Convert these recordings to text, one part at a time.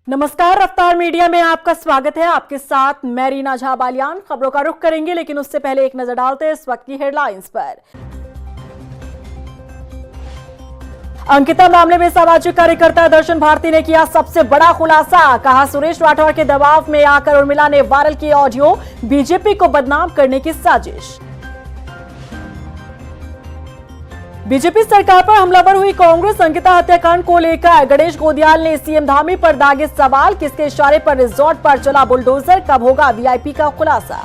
नमस्कार, रफ्तार मीडिया में आपका स्वागत है। आपके साथ मैं रीना झा बालियान। खबरों का रुख करेंगे, लेकिन उससे पहले एक नजर डालते हैं इस वक्त की हेडलाइंस पर। अंकिता मामले में सामाजिक कार्यकर्ता दर्शन भारती ने किया सबसे बड़ा खुलासा। कहा, सुरेश राठौर के दबाव में आकर उर्मिला ने वायरल किया ऑडियो, बीजेपी को बदनाम करने की साजिश। बीजेपी सरकार पर हमलावर हुई कांग्रेस। अंकिता हत्याकांड को लेकर गणेश गोदियाल ने सीएम धामी पर दागे सवाल। किसके इशारे पर रिजॉर्ट पर चला बुलडोजर, कब होगा वीआईपी का खुलासा।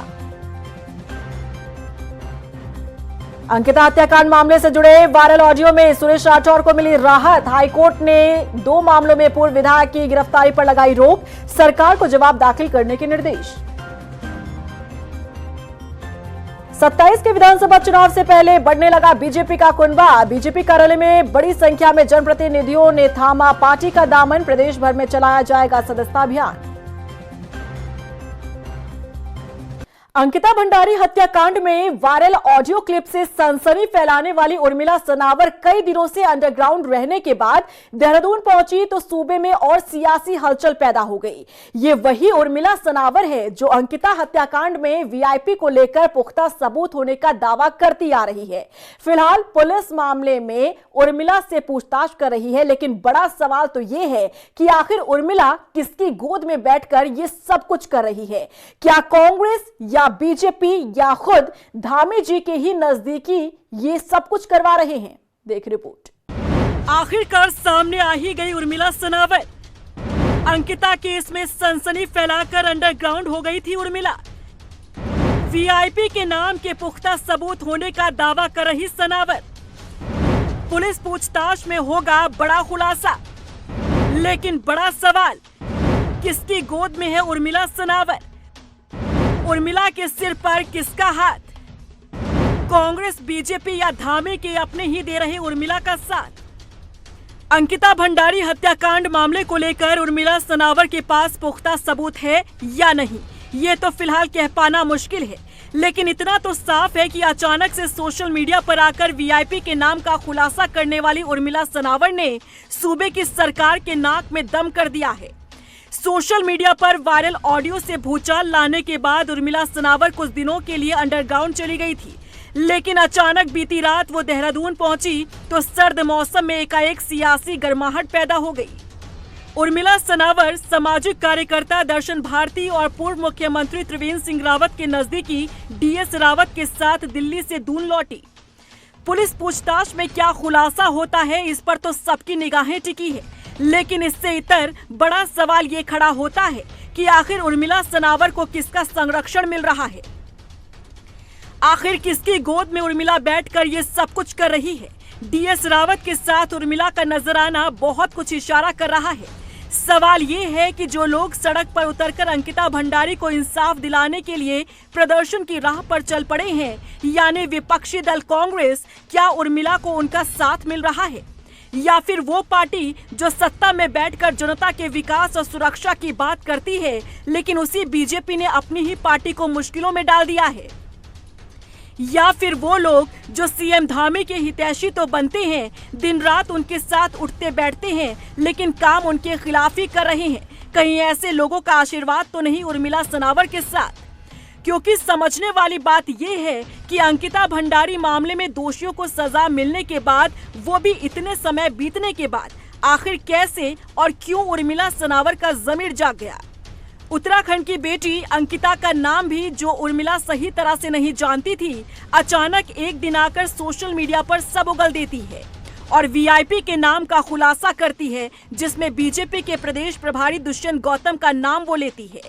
अंकिता हत्याकांड मामले से जुड़े वायरल ऑडियो में सुरेश राठौर को मिली राहत। हाईकोर्ट ने 2 मामलों में पूर्व विधायक की गिरफ्तारी पर लगाई रोक। सरकार को जवाब दाखिल करने के निर्देश। 27 के विधानसभा चुनाव से पहले बढ़ने लगा बीजेपी का कुनबा। बीजेपी कार्यालय में बड़ी संख्या में जनप्रतिनिधियों ने थामा पार्टी का दामन। प्रदेश भर में चलाया जाएगा सदस्यता अभियान। अंकिता भंडारी हत्याकांड में वायरल ऑडियो क्लिप से सनसनी फैलाने वाली उर्मिला सनावर कई दिनों से अंडरग्राउंड रहने के बाद देहरादून पहुंची तो सूबे में और सियासी हलचल पैदा हो गई। ये वही उर्मिला सनावर है जो अंकिता हत्याकांड में वीआईपी को लेकर पुख्ता सबूत होने का दावा करती आ रही है। फिलहाल पुलिस मामले में उर्मिला से पूछताछ कर रही है, लेकिन बड़ा सवाल तो यह है कि आखिर उर्मिला किसकी गोद में बैठकर ये सब कुछ कर रही है। क्या कांग्रेस या बीजेपी या खुद धामी जी के ही नजदीकी ये सब कुछ करवा रहे हैं? देख रिपोर्ट। आखिरकार सामने आ ही गई उर्मिला सनावर। अंकिता केस में सनसनी फैलाकर अंडरग्राउंड हो गई थी उर्मिला। वीआईपी के नाम के पुख्ता सबूत होने का दावा कर रही सनावर। पुलिस पूछताछ में होगा बड़ा खुलासा, लेकिन बड़ा सवाल, किसकी गोद में है उर्मिला सनावर? उर्मिला के सिर पर किसका हाथ? कांग्रेस, बीजेपी या धामी के अपने ही दे रहे उर्मिला का साथ? अंकिता भंडारी हत्याकांड मामले को लेकर उर्मिला सनावर के पास पुख्ता सबूत है या नहीं, ये तो फिलहाल कह पाना मुश्किल है। लेकिन इतना तो साफ है कि अचानक से सोशल मीडिया पर आकर वीआईपी के नाम का खुलासा करने वाली उर्मिला सनावर ने सूबे की सरकार के नाक में दम कर दिया है। सोशल मीडिया पर वायरल ऑडियो से भूचाल लाने के बाद उर्मिला सनावर कुछ दिनों के लिए अंडरग्राउंड चली गई थी, लेकिन अचानक बीती रात वो देहरादून पहुंची तो सर्द मौसम में एकाएक सियासी गर्माहट पैदा हो गई। उर्मिला सनावर सामाजिक कार्यकर्ता दर्शन भारती और पूर्व मुख्यमंत्री त्रिवेंद्र सिंह रावत के नजदीकी डीएस रावत के साथ दिल्ली से दून लौटी। पुलिस पूछताछ में क्या खुलासा होता है, इस पर तो सबकी निगाहें टिकी है, लेकिन इससे इतर बड़ा सवाल ये खड़ा होता है कि आखिर उर्मिला सनावर को किसका संरक्षण मिल रहा है? आखिर किसकी गोद में उर्मिला बैठकर ये सब कुछ कर रही है? डीएस रावत के साथ उर्मिला का नजराना बहुत कुछ इशारा कर रहा है। सवाल ये है कि जो लोग सड़क पर उतरकर अंकिता भंडारी को इंसाफ दिलाने के लिए प्रदर्शन की राह पर चल पड़े हैं, यानी विपक्षी दल कांग्रेस, क्या उर्मिला को उनका साथ मिल रहा है? या फिर वो पार्टी जो सत्ता में बैठकर जनता के विकास और सुरक्षा की बात करती है, लेकिन उसी बीजेपी ने अपनी ही पार्टी को मुश्किलों में डाल दिया है? या फिर वो लोग जो सीएम धामी के हितैषी तो बनते हैं, दिन रात उनके साथ उठते बैठते हैं, लेकिन काम उनके खिलाफ ही कर रहे हैं? कहीं ऐसे लोगों का आशीर्वाद तो नहीं उर्मिला सनावर के साथ? क्योंकि समझने वाली बात यह है कि अंकिता भंडारी मामले में दोषियों को सजा मिलने के बाद, वो भी इतने समय बीतने के बाद, आखिर कैसे और क्यों उर्मिला सनावर का ज़मीर जाग गया? उत्तराखंड की बेटी अंकिता का नाम भी जो उर्मिला सही तरह से नहीं जानती थी, अचानक एक दिन आकर सोशल मीडिया पर सब उगल देती है और वीआईपी के नाम का खुलासा करती है, जिसमें बीजेपी के प्रदेश प्रभारी दुष्यंत गौतम का नाम वो लेती है।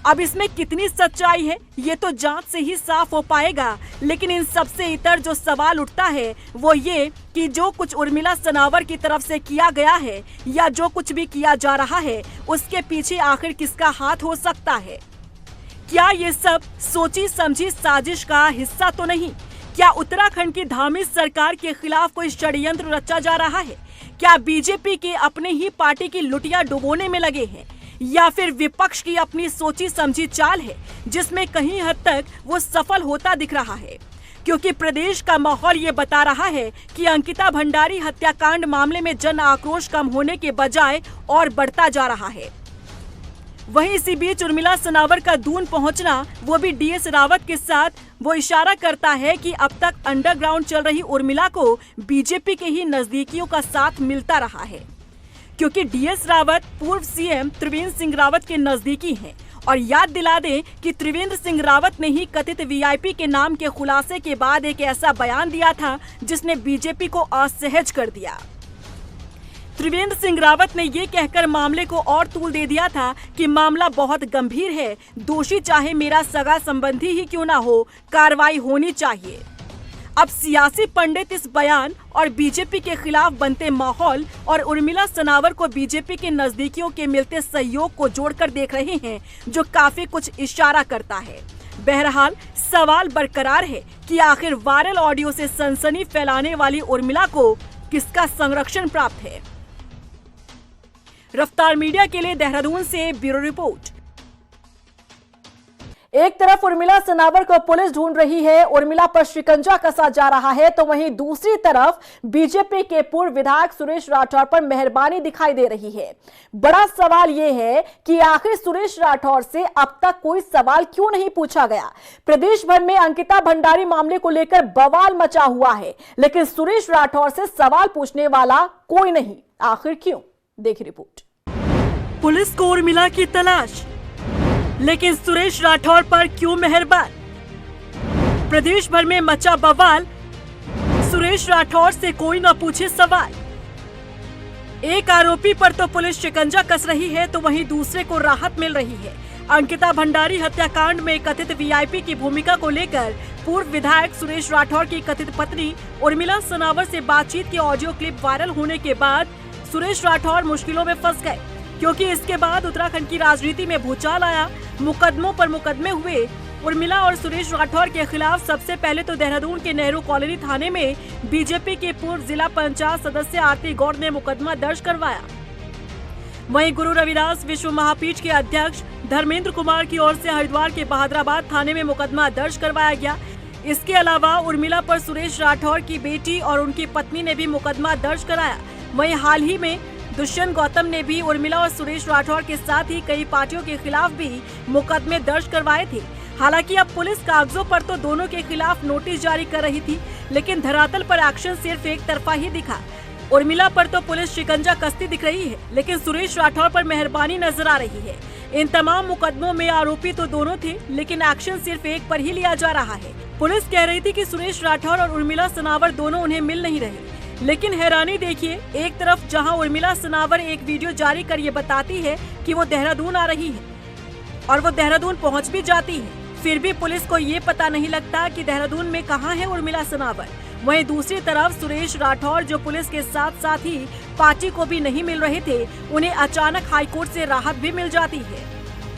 अब इसमें कितनी सच्चाई है, ये तो जांच से ही साफ हो पाएगा, लेकिन इन सबसे इतर जो सवाल उठता है वो ये कि जो कुछ उर्मिला सनावर की तरफ से किया गया है या जो कुछ भी किया जा रहा है, उसके पीछे आखिर किसका हाथ हो सकता है? क्या ये सब सोची समझी साजिश का हिस्सा तो नहीं? क्या उत्तराखंड की धामी सरकार के खिलाफ कोई षड्यंत्र रचा जा रहा है? क्या बीजेपी के अपने ही पार्टी की लुटिया डुबोने में लगे हैं, या फिर विपक्ष की अपनी सोची समझी चाल है जिसमें कहीं हद तक वो सफल होता दिख रहा है? क्योंकि प्रदेश का माहौल ये बता रहा है कि अंकिता भंडारी हत्याकांड मामले में जन आक्रोश कम होने के बजाय और बढ़ता जा रहा है। वहीं इसी बीच उर्मिला सनावर का दून पहुंचना, वो भी डीएस रावत के साथ, वो इशारा करता है कि अब तक अंडरग्राउंड चल रही उर्मिला को बीजेपी के ही नजदीकियों का साथ मिलता रहा है, क्योंकि डीएस रावत पूर्व सीएम त्रिवेंद्र सिंह रावत के नजदीकी हैं। और याद दिला दें कि त्रिवेंद्र सिंह रावत ने ही कथित वीआईपी के नाम के खुलासे के बाद एक ऐसा बयान दिया था जिसने बीजेपी को असहज कर दिया। त्रिवेंद्र सिंह रावत ने ये कहकर मामले को और तूल दे दिया था कि मामला बहुत गंभीर है, दोषी चाहे मेरा सगा संबंधी ही क्यों ना हो, कार्रवाई होनी चाहिए। अब सियासी पंडित इस बयान और बीजेपी के खिलाफ बनते माहौल और उर्मिला सनावर को बीजेपी के नजदीकियों के मिलते सहयोग को जोड़कर देख रहे हैं, जो काफी कुछ इशारा करता है। बहरहाल सवाल बरकरार है कि आखिर वायरल ऑडियो से सनसनी फैलाने वाली उर्मिला को किसका संरक्षण प्राप्त है। रफ्तार मीडिया के लिए देहरादून से ब्यूरो रिपोर्ट। एक तरफ उर्मिला सनावर को पुलिस ढूंढ रही है, उर्मिला पर शिकंजा कसा जा रहा है, तो वहीं दूसरी तरफ बीजेपी के पूर्व विधायक सुरेश राठौर पर मेहरबानी दिखाई दे रही है। बड़ा सवाल यह है कि आखिर सुरेश राठौर से अब तक कोई सवाल क्यों नहीं पूछा गया। प्रदेश भर में अंकिता भंडारी मामले को लेकर बवाल मचा हुआ है, लेकिन सुरेश राठौर से सवाल पूछने वाला कोई नहीं। आखिर क्यों? देखिए रिपोर्ट। पुलिस को उर्मिला की तलाश, लेकिन सुरेश राठौर पर क्यों मेहरबान? प्रदेश भर में मचा बवाल, सुरेश राठौर से कोई न पूछे सवाल। एक आरोपी पर तो पुलिस शिकंजा कस रही है, तो वहीं दूसरे को राहत मिल रही है। अंकिता भंडारी हत्याकांड में कथित वीआईपी की भूमिका को लेकर पूर्व विधायक सुरेश राठौर की कथित पत्नी उर्मिला सनावर से बातचीत की ऑडियो क्लिप वायरल होने के बाद सुरेश राठौर मुश्किलों में फंस गए, क्योंकि इसके बाद उत्तराखंड की राजनीति में भूचाल आया। मुकदमों पर मुकदमे हुए। उर्मिला और सुरेश राठौर के खिलाफ सबसे पहले तो देहरादून के नेहरू कॉलोनी थाने में बीजेपी के पूर्व जिला पंचायत सदस्य आरती गौड़ ने मुकदमा दर्ज करवाया। वहीं गुरु रविदास विश्व महापीठ के अध्यक्ष धर्मेंद्र कुमार की ओर से हरिद्वार के बहादुराबाद थाने में मुकदमा दर्ज करवाया गया। इसके अलावा उर्मिला पर सुरेश राठौर की बेटी और उनकी पत्नी ने भी मुकदमा दर्ज कराया। वहीं हाल ही में दुष्यंत गौतम ने भी उर्मिला और सुरेश राठौर के साथ ही कई पार्टियों के खिलाफ भी मुकदमे दर्ज करवाए थे। हालांकि अब पुलिस कागजों पर तो दोनों के खिलाफ नोटिस जारी कर रही थी, लेकिन धरातल पर एक्शन सिर्फ एक तरफा ही दिखा। उर्मिला पर तो पुलिस शिकंजा कसती दिख रही है, लेकिन सुरेश राठौर पर मेहरबानी नजर आ रही है। इन तमाम मुकदमों में आरोपी तो दोनों थे, लेकिन एक्शन सिर्फ एक पर ही लिया जा रहा है। पुलिस कह रही थी कि सुरेश राठौर और उर्मिला सनावर दोनों उन्हें मिल नहीं रहे, लेकिन हैरानी देखिए, एक तरफ जहां उर्मिला सनावर एक वीडियो जारी कर ये बताती है कि वो देहरादून आ रही है और वो देहरादून पहुंच भी जाती है, फिर भी पुलिस को ये पता नहीं लगता कि देहरादून में कहां है उर्मिला सनावर। वहीं दूसरी तरफ सुरेश राठौर, जो पुलिस के साथ साथ ही पार्टी को भी नहीं मिल रहे थे, उन्हें अचानक हाईकोर्ट से राहत भी मिल जाती है।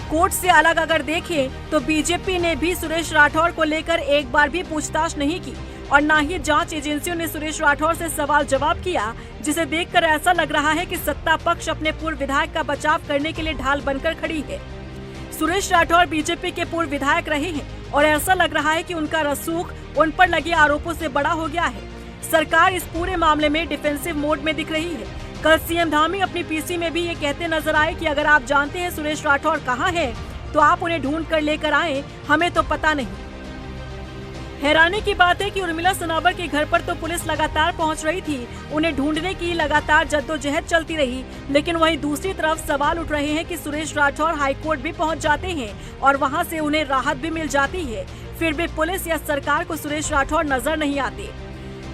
कोर्ट से अलग अगर देखें तो बीजेपी ने भी सुरेश राठौर को लेकर एक बार भी पूछताछ नहीं की और न ही जांच एजेंसियों ने सुरेश राठौर से सवाल जवाब किया, जिसे देखकर ऐसा लग रहा है कि सत्ता पक्ष अपने पूर्व विधायक का बचाव करने के लिए ढाल बनकर खड़ी है। सुरेश राठौर बीजेपी के पूर्व विधायक रहे हैं और ऐसा लग रहा है कि उनका रसूख उन पर लगे आरोपों से बड़ा हो गया है। सरकार इस पूरे मामले में डिफेंसिव मोड में दिख रही है। कल सीएम धामी अपनी पीसी में भी ये कहते नजर आए कि अगर आप जानते हैं सुरेश राठौर कहाँ है तो आप उन्हें ढूंढ कर लेकर आए, हमें तो पता नहीं। हैरानी की बात है कि उर्मिला सनावर के घर पर तो पुलिस लगातार पहुंच रही थी, उन्हें ढूंढने की लगातार जद्दोजहद चलती रही, लेकिन वहीं दूसरी तरफ सवाल उठ रहे हैं कि सुरेश राठौर हाईकोर्ट भी पहुंच जाते हैं और वहां से उन्हें राहत भी मिल जाती है, फिर भी पुलिस या सरकार को सुरेश राठौर नजर नहीं आते।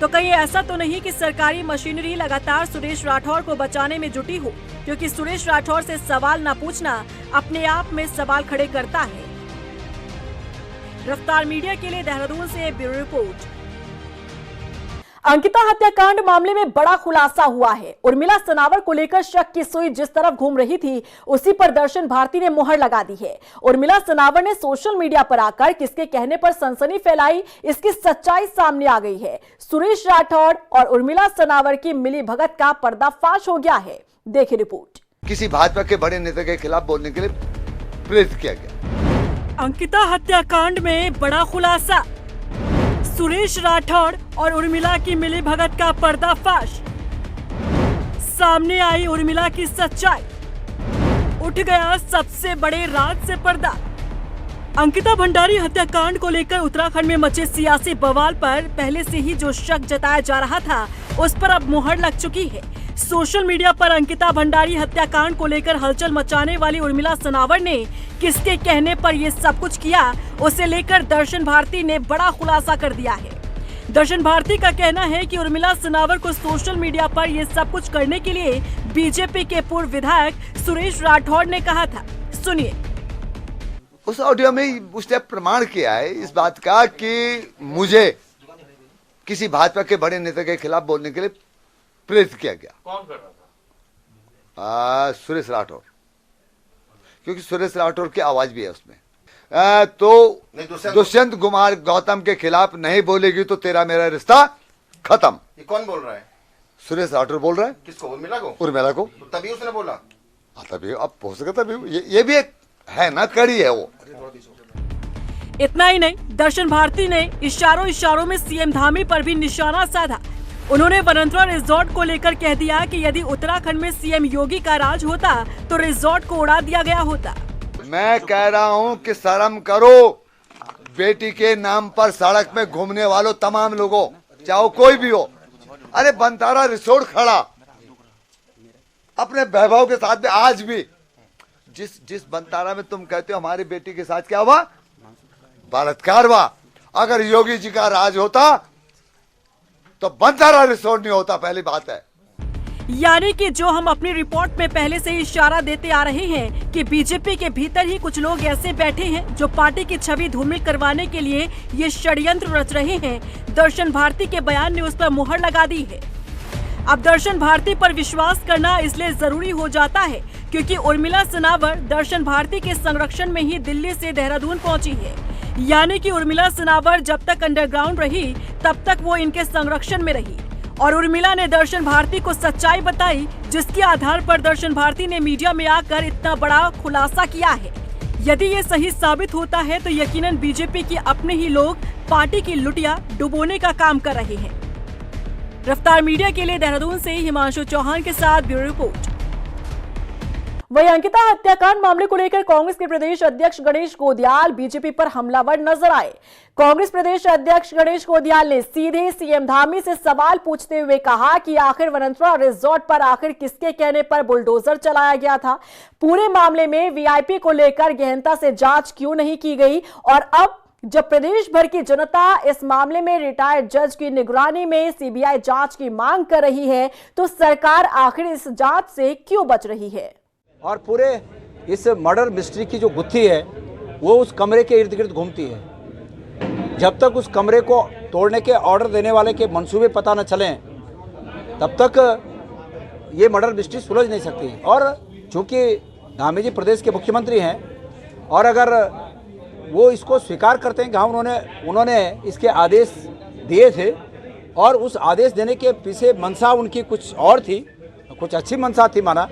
तो कहीं ऐसा तो नहीं कि सरकारी मशीनरी लगातार सुरेश राठौर को बचाने में जुटी हो, क्योंकि सुरेश राठौर से सवाल न पूछना अपने आप में सवाल खड़े करता है। रफ्तार मीडिया के लिए देहरादून से ब्यूरो रिपोर्ट। अंकिता हत्याकांड मामले में बड़ा खुलासा हुआ है। उर्मिला सनावर को लेकर शक की सुई जिस तरफ घूम रही थी, उसी पर दर्शन भारती ने मुहर लगा दी है। उर्मिला सनावर ने सोशल मीडिया पर आकर किसके कहने पर सनसनी फैलाई, इसकी सच्चाई सामने आ गई है। सुरेश राठौर और उर्मिला सनावर की मिलीभगत का पर्दाफाश हो गया है। देखिए रिपोर्ट। किसी भाजपा के बड़े नेता के खिलाफ बोलने के लिए प्रेरित किया गया। अंकिता हत्याकांड में बड़ा खुलासा, सुरेश राठौर और उर्मिला की मिलीभगत का पर्दाफाश, सामने आई उर्मिला की सच्चाई। उठ गया सबसे बड़े राज से पर्दा। अंकिता भंडारी हत्याकांड को लेकर उत्तराखंड में मचे सियासी बवाल पर पहले से ही जो शक जताया जा रहा था, उस पर अब मुहर लग चुकी है। सोशल मीडिया पर अंकिता भंडारी हत्याकांड को लेकर हलचल मचाने वाली उर्मिला सनावर ने किसके कहने पर ये सब कुछ किया, उसे लेकर दर्शन भारती ने बड़ा खुलासा कर दिया है। दर्शन भारती का कहना है कि उर्मिला सनावर को सोशल मीडिया पर ये सब कुछ करने के लिए बीजेपी के पूर्व विधायक सुरेश राठौड़ ने कहा था। सुनिए। उस ऑडियो में उसने प्रमाण किया है इस बात का कि मुझे किसी भाजपा के बड़े नेता के खिलाफ बोलने के लिए प्रेरित किया गया। कौन कर रहा था? सुरेश राठौड़, क्योंकि सुरेश राठौड़ की आवाज भी है उसमें। तो दुष्यंत कुमार गौतम के खिलाफ नहीं बोलेगी तो तेरा मेरा रिश्ता खत्म। ये कौन बोल रहा है? सुरेश राठौड़ बोल रहा है। किसको? उर्मिला को? उर्मिला को। तो तभी उसने बोला। तभी अब हो सकता तभी ये भी एक है ना, कड़ी है वो। इतना ही नहीं, दर्शन भारती ने इशारों में सीएम धामी पर भी निशाना साधा। उन्होंने वनंतरा रिजॉर्ट को लेकर कह दिया कि यदि उत्तराखंड में सीएम योगी का राज होता तो रिजॉर्ट को उड़ा दिया गया होता। मैं कह रहा हूं कि शर्म करो, बेटी के नाम पर सड़क में घूमने वालों तमाम लोगों, चाहे कोई भी हो। अरे बनतारा रिसोर्ट खड़ा अपने वैभव के साथ में, आज भी जिस बनतारा में तुम कहते हो हमारी बेटी के साथ क्या हुआ, बलात्कार हुआ। अगर योगी जी का राज होता तो बनतारा रिसोर्ट नहीं होता, पहली बात है। यानी कि जो हम अपनी रिपोर्ट में पहले से ही इशारा देते आ रहे हैं कि बीजेपी के भीतर ही कुछ लोग ऐसे बैठे हैं जो पार्टी की छवि धूमिल करवाने के लिए ये षड्यंत्र रच रहे हैं। दर्शन भारती के बयान ने उस पर मुहर लगा दी है। अब दर्शन भारती पर विश्वास करना इसलिए जरूरी हो जाता है क्योंकि उर्मिला सनावर दर्शन भारती के संरक्षण में ही दिल्ली से देहरादून पहुंची है। यानी कि उर्मिला सनावर जब तक अंडरग्राउंड रही तब तक वो इनके संरक्षण में रही और उर्मिला ने दर्शन भारती को सच्चाई बताई, जिसके आधार पर दर्शन भारती ने मीडिया में आकर इतना बड़ा खुलासा किया है। यदि ये सही साबित होता है तो यकीनन बीजेपी के अपने ही लोग पार्टी की लुटिया डुबोने का काम कर रहे हैं। रफ्तार मीडिया के लिए देहरादून से हिमांशु चौहान के साथ ब्यूरो रिपोर्ट। वहीं अंकिता हत्याकांड मामले को लेकर कांग्रेस के प्रदेश अध्यक्ष गणेश गोदियाल बीजेपी पर हमलावर नजर आए। कांग्रेस प्रदेश अध्यक्ष गणेश गोदियाल ने सीधे सीएम धामी से सवाल पूछते हुए कहा कि आखिर वनंतरा रिजॉर्ट पर आखिर किसके कहने पर बुलडोजर चलाया गया था, पूरे मामले में वीआईपी को लेकर गहनता से जांच क्यों नहीं की गई, और अब जब प्रदेश भर की जनता इस मामले में रिटायर्ड जज की निगरानी में सीबीआई जांच की मांग कर रही है तो सरकार आखिर इस जांच से क्यों बच रही है। और पूरे इस मर्डर मिस्ट्री की जो गुत्थी है वो उस कमरे के इर्द गिर्द घूमती है। जब तक उस कमरे को तोड़ने के ऑर्डर देने वाले के मंसूबे पता न चलें तब तक ये मर्डर मिस्ट्री सुलझ नहीं सकती। और चूँकि धामी जी प्रदेश के मुख्यमंत्री हैं और अगर वो इसको स्वीकार करते हैं कि हाँ उन्होंने इसके आदेश दिए थे और उस आदेश देने के पीछे मंशा उनकी कुछ और थी, कुछ अच्छी मंशा थी माना,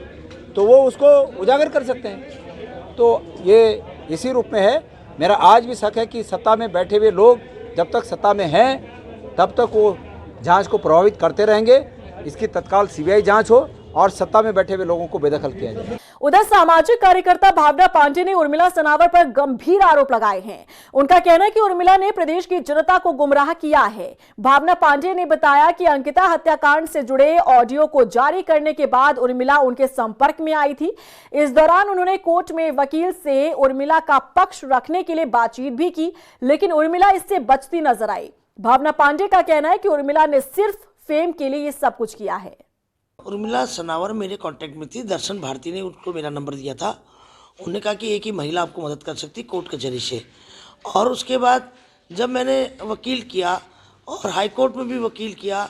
तो वो उसको उजागर कर सकते हैं। तो ये इसी रूप में है। मेरा आज भी शक है कि सत्ता में बैठे हुए लोग जब तक सत्ता में हैं तब तक वो जांच को प्रभावित करते रहेंगे। इसकी तत्काल सीबीआई जांच हो और सत्ता में बैठे हुए लोगों को बेदखल किया जाए। उधर सामाजिक कार्यकर्ता भावना पांडे ने उर्मिला सनावर पर गंभीर आरोप लगाए हैं। उनका कहना है कि उर्मिला ने प्रदेश की जनता को गुमराह किया है। भावना पांडे ने बताया कि अंकिता हत्याकांड से जुड़े ऑडियो को जारी करने के बाद उर्मिला उनके संपर्क में आई थी। इस दौरान उन्होंने कोर्ट में वकील से उर्मिला का पक्ष रखने के लिए बातचीत भी की, लेकिन उर्मिला इससे बचती नजर आई। भावना पांडे का कहना है कि उर्मिला ने सिर्फ फेम के लिए ये सब कुछ किया है। उर्मिला सनावर मेरे कांटेक्ट में थी। दर्शन भारती ने उनको मेरा नंबर दिया था। उन्होंने कहा कि एक ही महिला आपको मदद कर सकती कोर्ट कचहरी से। और उसके बाद जब मैंने वकील किया और हाई कोर्ट में भी वकील किया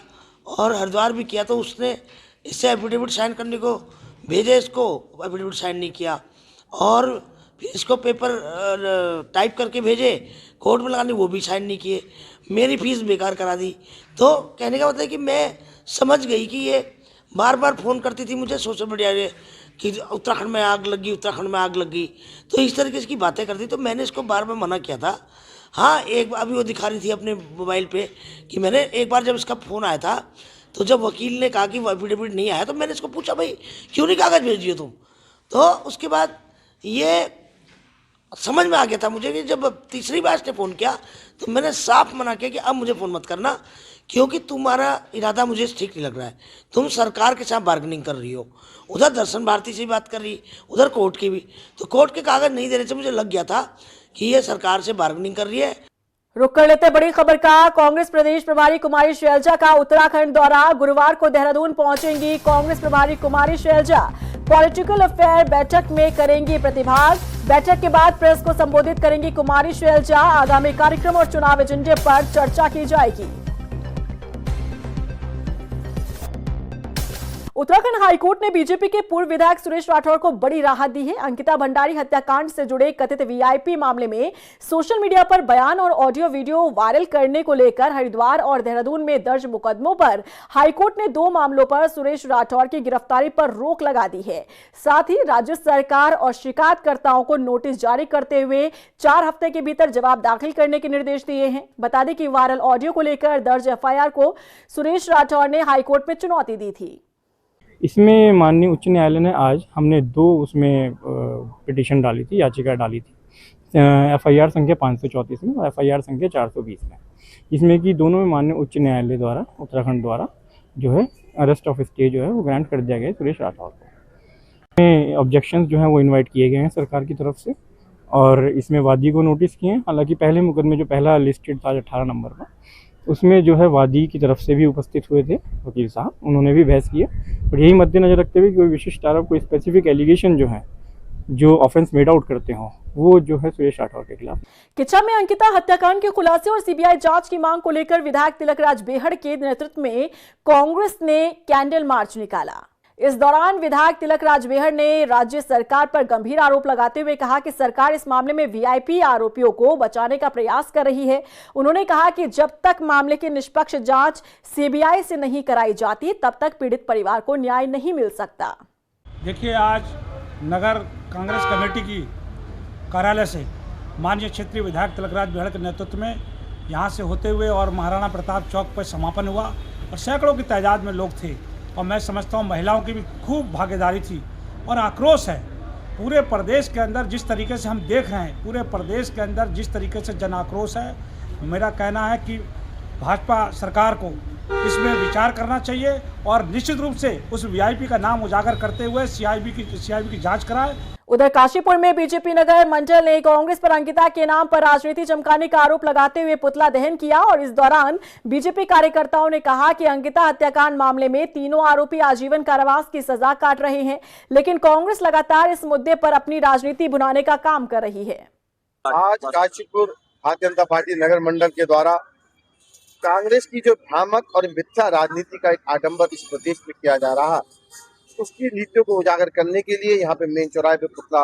और हरिद्वार भी किया तो उसने इससे एफिडेविट साइन करने को भेजे, इसको एफिडेविट साइन नहीं किया और फिर इसको पेपर टाइप करके भेजे कोर्ट में लगाने, वो भी साइन नहीं किए। मेरी फीस बेकार करा दी। तो कहने का मतलब है कि मैं समझ गई कि ये बार बार फ़ोन करती थी मुझे सोशल मीडिया पे कि उत्तराखंड में आग लगी, उत्तराखंड में आग लगी, तो इस तरीके की बातें करती। तो मैंने इसको बार बार मना किया था। हाँ, एक अभी वो दिखा रही थी अपने मोबाइल पे कि मैंने एक बार जब इसका फ़ोन आया था तो जब वकील ने कहा कि वो एफिडेविट नहीं आया तो मैंने इसको पूछा, भाई क्यों नहीं कागज़ भेज दिए तुम? तो उसके बाद ये समझ में आ गया था मुझे कि जब तीसरी बार इसने फ़ोन किया तो मैंने साफ मना किया कि अब मुझे फ़ोन मत करना, क्योंकि तुम्हारा इरादा मुझे ठीक नहीं लग रहा है। तुम सरकार के साथ बार्गेनिंग कर रही हो, उधर दर्शन भारती से भी बात कर रही, उधर कोर्ट की भी। तो कोर्ट के कागज़ नहीं देने से मुझे लग गया था कि ये सरकार से बार्गेनिंग कर रही है। रुक कर लेते बड़ी खबर का। कांग्रेस प्रदेश प्रभारी कुमारी शैलजा का उत्तराखंड दौरा। गुरुवार को देहरादून पहुंचेंगी कांग्रेस प्रभारी कुमारी शैलजा। पॉलिटिकल अफेयर बैठक में करेंगी प्रतिभाग। बैठक के बाद प्रेस को संबोधित करेंगी कुमारी शैलजा। आगामी कार्यक्रम और चुनाव एजेंडे पर चर्चा की जाएगी। उत्तराखंड हाईकोर्ट ने बीजेपी के पूर्व विधायक सुरेश राठौर को बड़ी राहत दी है। अंकिता भंडारी हत्याकांड से जुड़े कथित वीआईपी मामले में सोशल मीडिया पर बयान और ऑडियो वीडियो वायरल करने को लेकर हरिद्वार और देहरादून में दर्ज मुकदमों पर हाईकोर्ट ने 2 मामलों पर सुरेश राठौर की गिरफ्तारी पर रोक लगा दी है। साथ ही राज्य सरकार और शिकायतकर्ताओं को नोटिस जारी करते हुए 4 हफ्ते के भीतर जवाब दाखिल करने के निर्देश दिए हैं। बता दें कि वायरल ऑडियो को लेकर दर्ज एफआईआर को सुरेश राठौर ने हाईकोर्ट में चुनौती दी थी। इसमें माननीय उच्च न्यायालय ने आज हमने 2 उसमें पिटीशन डाली थी, याचिका डाली थी एफआईआर संख्या 534 में और एफआईआर संख्या 420 में। इसमें कि दोनों में माननीय उच्च न्यायालय द्वारा उत्तराखंड द्वारा जो है अरेस्ट ऑफ स्टे जो है वो ग्रांट कर दिया गया है सुरेश राठौर को। इसमें ऑब्जेक्शंस जो हैं वो इन्वाइट किए गए हैं सरकार की तरफ से और इसमें वादी को नोटिस किए हैं। हालांकि पहले मुकदमे जो पहला लिस्टेड था 18 नंबर का, उसमें जो है वादी की तरफ से भी उपस्थित हुए थे वकील साहब, उन्होंने भी बहस किया। और यही मद्देनजर रखते हुए कोई विशिष्ट आरोप, कोई स्पेसिफिक एलिगेशन जो है जो ऑफेंस मेड आउट करते हो, वो जो है सुरेश राठौर के खिलाफ। किच्चा में अंकिता हत्याकांड के खुलासे और सीबीआई जांच की मांग को लेकर विधायक तिलकराज बेहड़ के नेतृत्व में कांग्रेस ने कैंडल मार्च निकाला। इस दौरान विधायक तिलकराज बेहड़ ने राज्य सरकार पर गंभीर आरोप लगाते हुए कहा कि सरकार इस मामले में वीआईपी आरोपियों को बचाने का प्रयास कर रही है। उन्होंने कहा कि जब तक मामले की निष्पक्ष जांच सीबीआई से नहीं कराई जाती तब तक पीड़ित परिवार को न्याय नहीं मिल सकता। देखिए, आज नगर कांग्रेस कमेटी की कार्यालय से माननीय क्षेत्रीय विधायक तिलकराज बेहड़ के नेतृत्व में यहाँ से होते हुए और महाराणा प्रताप चौक पर समापन हुआ और सैकड़ों की तादाद में लोग थे और मैं समझता हूँ महिलाओं की भी खूब भागीदारी थी और आक्रोश है पूरे प्रदेश के अंदर। जिस तरीके से हम देख रहे हैं पूरे प्रदेश के अंदर जिस तरीके से जन आक्रोश है, मेरा कहना है कि भाजपा सरकार को इसमें विचार करना चाहिए और निश्चित रूप से उस वीआईपी का नाम उजागर करते हुए सीआईबी की जांच कराए। उधर काशीपुर में बीजेपी नगर मंडल ने कांग्रेस पर अंकिता के नाम पर राजनीति चमकाने का आरोप लगाते हुए पुतला दहन किया और इस दौरान बीजेपी कार्यकर्ताओं ने कहा कि अंकिता हत्याकांड मामले में तीनों आरोपी आजीवन कारावास की सजा काट रहे हैं, लेकिन कांग्रेस लगातार इस मुद्दे पर अपनी राजनीति भुनाने का काम कर रही है। आज काशीपुर भारतीय जनता पार्टी नगर मंडल के द्वारा कांग्रेस की जो भ्रामक और मिथ्या राजनीति का एक आडंबर इस प्रदेश में किया जा रहा, उसकी नीतियों को उजागर करने के लिए यहाँ पे मेन चौराहे पे पुतला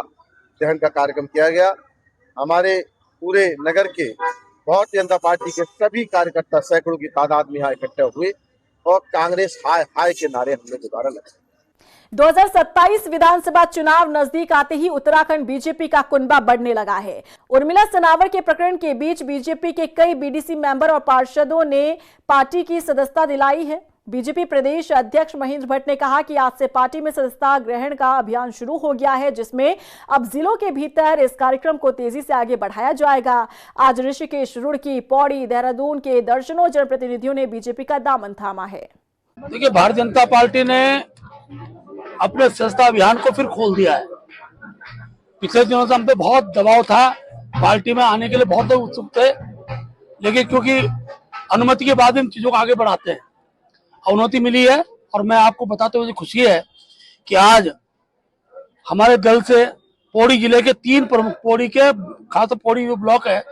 दहन का कार्यक्रम किया गया। हमारे पूरे नगर के भारतीय जनता पार्टी के सभी कार्यकर्ता सैकड़ों की तादाद में यहाँ इकट्ठे हुए और कांग्रेस हाय हाय के नारे हमने दोबारा लगाए। 2027 विधानसभा चुनाव नजदीक आते ही उत्तराखंड बीजेपी का कुनबा बढ़ने लगा है। उर्मिला सनावर के प्रकरण के बीच बीजेपी के कई बीडीसी मेंबर और पार्षदों ने पार्टी की सदस्यता दिलाई है। बीजेपी प्रदेश अध्यक्ष महेंद्र भट्ट ने कहा कि आज से पार्टी में सदस्यता ग्रहण का अभियान शुरू हो गया है, जिसमें अब जिलों के भीतर इस कार्यक्रम को तेजी से आगे बढ़ाया जाएगा। आज ऋषिकेश, रुड़की, पौड़ी, देहरादून के दर्जनों जनप्रतिनिधियों ने बीजेपी का दामन थामा है। देखिए, भारतीय जनता पार्टी ने अपने सदस्यता अभियान को फिर खोल दिया है। पिछले दिनों से हम पे बहुत दबाव था, पार्टी में आने के लिए बहुत लोग उत्सुक थे, लेकिन क्योंकि अनुमति के बाद इन चीजों को आगे बढ़ाते हैं, अनुमति मिली है। और मैं आपको बताते हुए खुशी है कि आज हमारे दल से पौड़ी जिले के 3 प्रमुख, पौड़ी के खास पौड़ी जो ब्लॉक है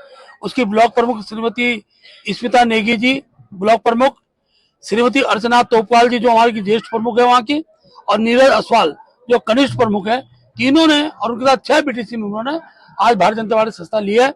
उसकी ब्लॉक प्रमुख श्रीमती स्मिता नेगी जी ब्लॉक प्रमुख, श्रीमती अर्चना तोपवाल जी जो हमारी ज्येष्ठ प्रमुख है वहाँ की, और नीरज असवाल जो कनिष्ठ प्रमुख है, तीनों ने और उनके साथ 6 बीटीसी मेंबरों ने आज भारतीय जनता पार्टी सदस्यता ली है।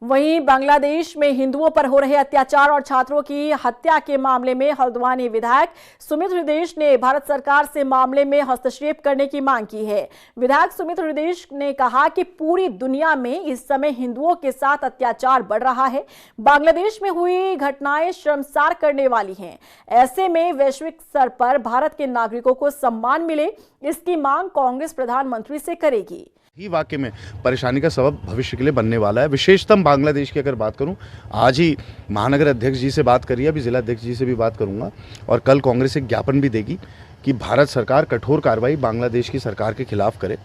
वहीं बांग्लादेश में हिंदुओं पर हो रहे अत्याचार और छात्रों की हत्या के मामले में हल्द्वानी विधायक सुमित हृदयेश ने भारत सरकार से मामले में हस्तक्षेप करने की मांग की है। विधायक सुमित हृदयेश ने कहा कि पूरी दुनिया में इस समय हिंदुओं के साथ अत्याचार बढ़ रहा है। बांग्लादेश में हुई घटनाएं शर्मसार करने वाली हैं। ऐसे में वैश्विक स्तर पर भारत के नागरिकों को सम्मान मिले, इसकी मांग कांग्रेस प्रधानमंत्री से करेगी। ही वाकई में परेशानी का सबब भविष्य के लिए बनने वाला है। विशेषतम बांग्लादेश की अगर बात करूं, आज ही महानगर अध्यक्ष जी से बात करी है, अभी जिला अध्यक्ष जी से भी बात करूंगा और कल कांग्रेस एक ज्ञापन भी देगी कि भारत सरकार कठोर कार्रवाई बांग्लादेश की सरकार के खिलाफ करे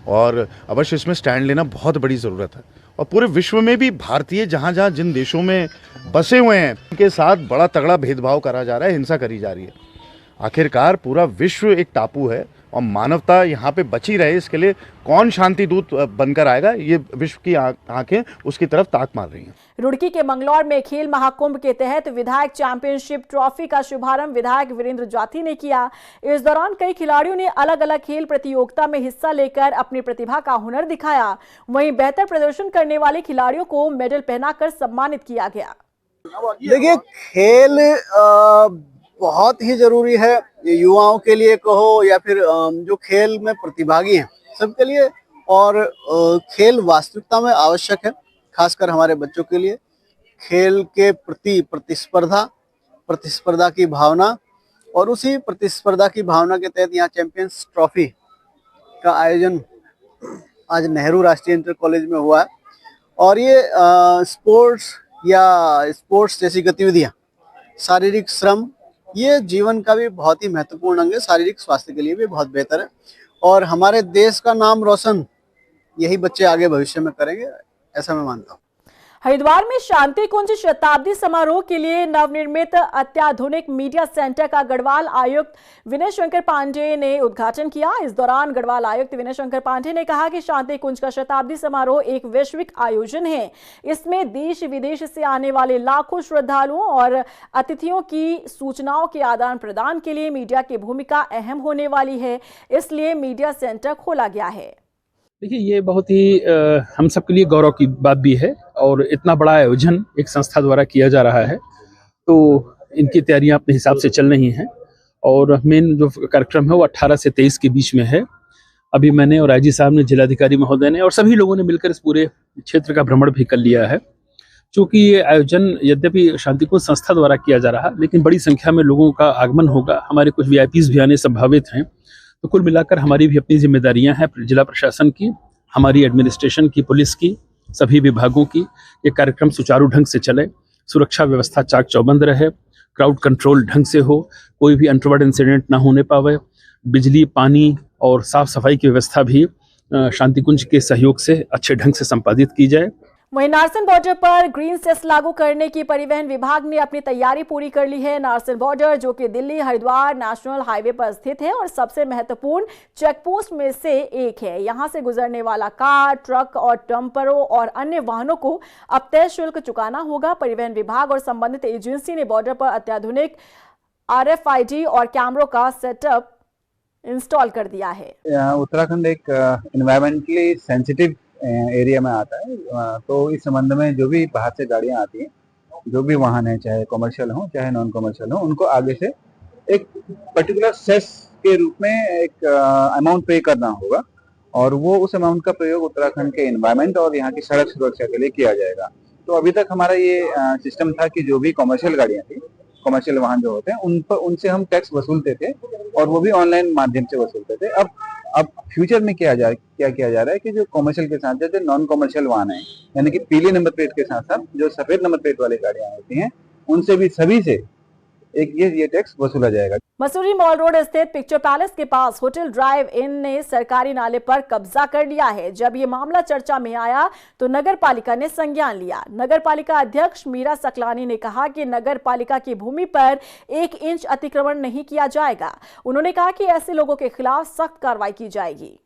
और अवश्य इसमें स्टैंड लेना बहुत बड़ी ज़रूरत है। और पूरे विश्व में भी भारतीय जहाँ जहाँ जिन देशों में बसे हुए हैं उनके साथ बड़ा तगड़ा भेदभाव करा जा रहा है, हिंसा करी जा रही है। आखिरकार पूरा विश्व एक टापू है और मानवता यहाँ पे बची रहे, इसके लिए कौन शांति दूत बनकर आएगा, ये विश्व की आंखें उसकी तरफ ताक मार रही हैं। रुड़की के मंगलौर में खेल महाकुंभ के तहत विधायक चैंपियनशिप ट्रॉफी का शुभारंभ विधायक वीरेंद्र जाती ने किया। इस दौरान कई खिलाड़ियों ने अलग अलग खेल प्रतियोगिता में हिस्सा लेकर अपनी प्रतिभा का हुनर दिखाया। वहीं बेहतर प्रदर्शन करने वाले खिलाड़ियों को मेडल पहनाकर सम्मानित किया गया। देखिए, खेल बहुत ही जरूरी है, युवाओं के लिए कहो या फिर जो खेल में प्रतिभागी हैं सबके लिए, और खेल वास्तविकता में आवश्यक है, खासकर हमारे बच्चों के लिए। खेल के प्रति प्रतिस्पर्धा की भावना, और उसी प्रतिस्पर्धा की भावना के तहत यहाँ चैंपियंस ट्रॉफी का आयोजन आज नेहरू राष्ट्रीय इंटर कॉलेज में हुआ है। और ये स्पोर्ट्स जैसी गतिविधियाँ, शारीरिक श्रम, ये जीवन का भी बहुत ही महत्वपूर्ण अंग है, शारीरिक स्वास्थ्य के लिए भी बहुत बेहतर है और हमारे देश का नाम रोशन यही बच्चे आगे भविष्य में करेंगे, ऐसा मैं मानता हूँ। हरिद्वार में शांति कुंज शताब्दी समारोह के लिए नवनिर्मित अत्याधुनिक मीडिया सेंटर का गढ़वाल आयुक्त विनय शंकर पांडे ने उद्घाटन किया। इस दौरान गढ़वाल आयुक्त विनय शंकर पांडे ने कहा कि शांति कुंज का शताब्दी समारोह एक वैश्विक आयोजन है। इसमें देश विदेश से आने वाले लाखों श्रद्धालुओं और अतिथियों की सूचनाओं के आदान प्रदान के लिए मीडिया की भूमिका अहम होने वाली है, इसलिए मीडिया सेंटर खोला गया है। देखिए, ये बहुत ही हम सबके लिए गौरव की बात भी है और इतना बड़ा आयोजन एक संस्था द्वारा किया जा रहा है, तो इनकी तैयारियां अपने हिसाब से चल रही हैं और मेन जो कार्यक्रम है वो 18 से 23 के बीच में है। अभी मैंने और आईजी साहब ने, जिलाधिकारी महोदय ने और सभी लोगों ने मिलकर इस पूरे क्षेत्र का भ्रमण भी कर लिया है। चूँकि ये आयोजन यद्यपि शांतिकुंज संस्था द्वारा किया जा रहा, लेकिन बड़ी संख्या में लोगों का आगमन होगा, हमारे कुछ VIPs भी आने संभावित हैं। तो कुल मिलाकर हमारी भी अपनी जिम्मेदारियां हैं, जिला प्रशासन की, हमारी एडमिनिस्ट्रेशन की, पुलिस की, सभी विभागों की। ये कार्यक्रम सुचारू ढंग से चले, सुरक्षा व्यवस्था चाक चौबंद रहे, क्राउड कंट्रोल ढंग से हो, कोई भी अनटोवर्ड इंसिडेंट ना होने पावे, बिजली, पानी और साफ सफाई की व्यवस्था भी शांतिकुंज के सहयोग से अच्छे ढंग से संपादित की जाए। वहीं नारसन बॉर्डर पर ग्रीन सेस लागू करने की परिवहन विभाग ने अपनी तैयारी पूरी कर ली है। नारसन बॉर्डर, जो कि दिल्ली हरिद्वार नेशनल हाईवे पर स्थित है और सबसे महत्वपूर्ण चेकपोस्ट में से एक है। यहां से गुजरने वाला कार, ट्रक और डंपरों और अन्य वाहनों को अब तय शुल्क चुकाना होगा। परिवहन विभाग और संबंधित एजेंसी ने बॉर्डर पर अत्याधुनिक RFID और कैमरों का सेटअप इंस्टॉल कर दिया है। उत्तराखंड एक एनवायरमेंटली सेंसिटिव एरिया में आता है, तो इस संबंध में जो भी बाहर से गाड़ियां आती हैं, जो भी वाहन है, चाहे कमर्शियल हो चाहे नॉन कमर्शियल हो, उनको आगे से एक पर्टिकुलर सेस के रूप में एक अमाउंट पे करना होगा और वो उस अमाउंट का प्रयोग उत्तराखंड के एनवायरमेंट और यहाँ की सड़क सुरक्षा के लिए किया जाएगा। तो अभी तक हमारा ये सिस्टम था कि जो भी कमर्शियल गाड़ियाँ थी, कमर्शियल वाहन जो होते हैं, उन पर उनसे हम टैक्स वसूलते थे और वो भी ऑनलाइन माध्यम से वसूलते थे। अब फ्यूचर में क्या किया जा रहा है कि जो कमर्शियल के साथ जो नॉन कमर्शियल वाहन है, यानी कि पीले नंबर प्लेट के साथ साथ जो सफेद नंबर प्लेट वाली गाड़ियां होती हैं, उनसे भी सभी से एक ये टैक्स वसूला जाएगा। मसूरी मॉल रोड स्थित पिक्चर पैलेस के पास होटल ड्राइव इन ने सरकारी नाले पर कब्जा कर लिया है। जब ये मामला चर्चा में आया तो नगर पालिका ने संज्ञान लिया। नगर पालिका अध्यक्ष मीरा सकलानी ने कहा कि नगर पालिका की भूमि पर 1 इंच अतिक्रमण नहीं किया जाएगा। उन्होंने कहा कि ऐसे लोगों के खिलाफ सख्त कार्रवाई की जाएगी।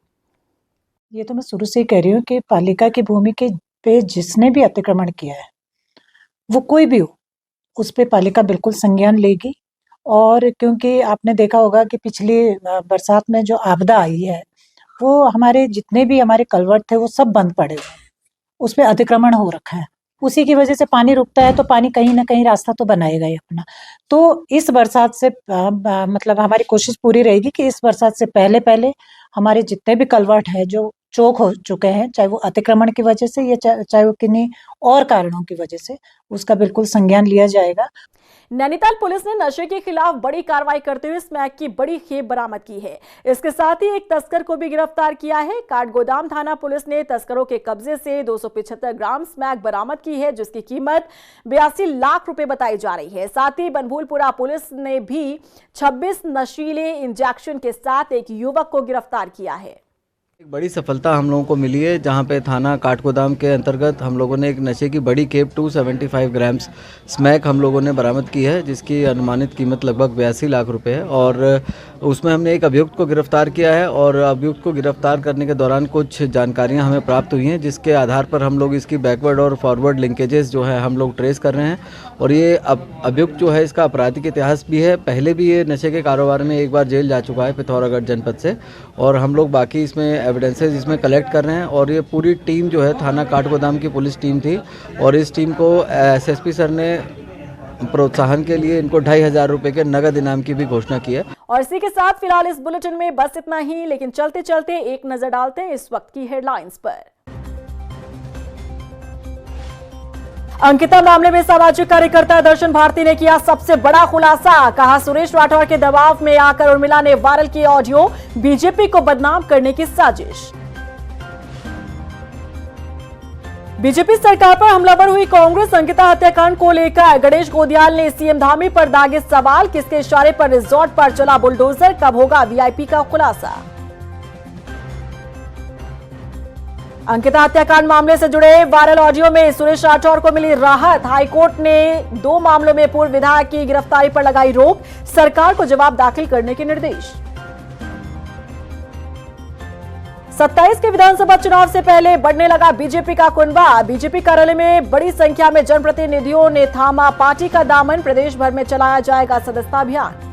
ये तो मैं शुरू से कह रही हूँ कि पालिका की भूमि के पे जिसने भी अतिक्रमण किया है, वो कोई भी हो, उस पे पालिका बिल्कुल संज्ञान लेगी। और क्योंकि आपने देखा होगा कि पिछली बरसात में जो आपदा आई है, वो हमारे जितने भी हमारे कलवर्ट थे वो सब बंद पड़े हुए, उस पे अतिक्रमण हो रखा है। उसी की वजह से पानी रुकता है तो पानी कहीं ना कहीं रास्ता तो बनाएगा ही अपना। तो इस बरसात से मतलब हमारी कोशिश पूरी रहेगी कि इस बरसात से पहले पहले हमारे जितने भी कलवर्ट है जो चौक हो चुके हैं, चाहे वो अतिक्रमण की वजह से या चाहे वो किन्हीं और कारणों की वजह से, उसका बिल्कुल संज्ञान लिया जाएगा। नैनीताल पुलिस ने नशे के खिलाफ बड़ी कार्रवाई करते हुए स्मैक की बड़ी खेप बरामद की है। इसके साथ ही एक तस्कर को भी गिरफ्तार किया है। काठगोदाम थाना पुलिस ने तस्करों के कब्जे से 275 ग्राम स्मैक बरामद की है, जिसकी कीमत 82 लाख रुपए बताई जा रही है। साथ ही बनभूलपुरा पुलिस ने भी 26 नशीले इंजेक्शन के साथ एक युवक को गिरफ्तार किया है। एक बड़ी सफलता हम लोगों को मिली है, जहां पे थाना काठगोदाम के अंतर्गत हम लोगों ने एक नशे की बड़ी खेप 275 ग्राम्स स्मैक हम लोगों ने बरामद की है, जिसकी अनुमानित कीमत लगभग 82 लाख रुपए है। और उसमें हमने एक अभियुक्त को गिरफ्तार किया है और अभियुक्त को गिरफ्तार करने के दौरान कुछ जानकारियां हमें प्राप्त हुई हैं, जिसके आधार पर हम लोग इसकी बैकवर्ड और फॉरवर्ड लिंकेजेस जो है हम लोग ट्रेस कर रहे हैं। और ये अभियुक्त जो है इसका आपराधिक इतिहास भी है, पहले भी ये नशे के कारोबार में एक बार जेल जा चुका है पिथौरागढ़ जनपद से। और हम लोग बाकी इसमें एविडेंसेस इसमें कलेक्ट कर रहे हैं। और ये पूरी टीम जो है थाना काठगोदाम की पुलिस टीम थी और इस टीम को एसएसपी सर ने प्रोत्साहन के लिए इनको 2500 रुपए के नगद इनाम की भी घोषणा की है। और इसी के साथ फिलहाल इस बुलेटिन में बस इतना ही, लेकिन चलते चलते एक नजर डालते हैं इस वक्त की हेडलाइंस पर। अंकिता मामले में सामाजिक कार्यकर्ता दर्शन भारती ने किया सबसे बड़ा खुलासा। कहा, सुरेश राठौर के दबाव में आकर उर्मिला ने वायरल की ऑडियो, बीजेपी को बदनाम करने की साजिश। बीजेपी सरकार पर हमलावर हुई कांग्रेस, अंकिता हत्याकांड को लेकर गणेश गोदियाल ने सीएम धामी पर दागे सवाल। किसके इशारे पर रिजॉर्ट पर चला बुलडोजर, कब होगा वीआईपी का खुलासा। अंकिता हत्याकांड मामले से जुड़े वायरल ऑडियो में सुरेश राठौर को मिली राहत। हाईकोर्ट ने 2 मामलों में पूर्व विधायक की गिरफ्तारी पर लगाई रोक, सरकार को जवाब दाखिल करने के निर्देश। 27 के विधानसभा चुनाव से पहले बढ़ने लगा बीजेपी का कुनबा। बीजेपी कार्यालय में बड़ी संख्या में जनप्रतिनिधियों ने थामा पार्टी का दामन, प्रदेश भर में चलाया जाएगा सदस्यता अभियान।